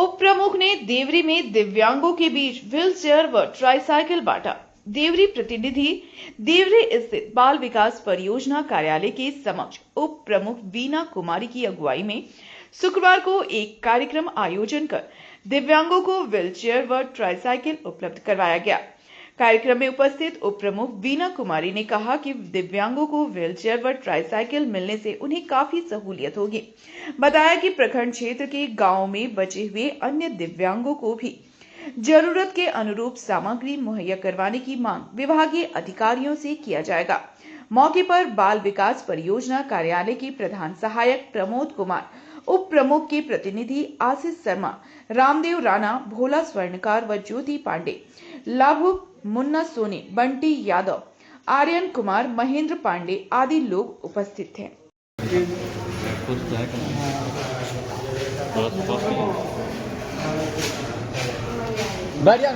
उप प्रमुख ने देवरी में दिव्यांगों के बीच व्हील चेयर व ट्राईसाइकिल बांटा। देवरी प्रतिनिधि देवरी स्थित बाल विकास परियोजना कार्यालय के समक्ष उप प्रमुख वीना कुमारी की अगुवाई में शुक्रवार को एक कार्यक्रम आयोजन कर दिव्यांगों को व्हील चेयर व ट्राईसाइकिल उपलब्ध करवाया गया। कार्यक्रम में उपस्थित उप प्रमुख वीना कुमारी ने कहा कि दिव्यांगों को व्हील चेयर व ट्राईसाइकिल मिलने से उन्हें काफी सहूलियत होगी। बताया कि प्रखंड क्षेत्र के गांवों में बचे हुए अन्य दिव्यांगों को भी जरूरत के अनुरूप सामग्री मुहैया करवाने की मांग विभागीय अधिकारियों से किया जाएगा। मौके पर बाल विकास परियोजना कार्यालय के प्रधान सहायक प्रमोद कुमार, उप प्रमुख के प्रतिनिधि आशीष शर्मा, रामदेव राणा, भोला स्वर्णकार व ज्योति पांडे, लाभुक मुन्ना सोनी, बंटी यादव, आर्यन कुमार, महेंद्र पांडे आदि लोग उपस्थित थे। बढ़िया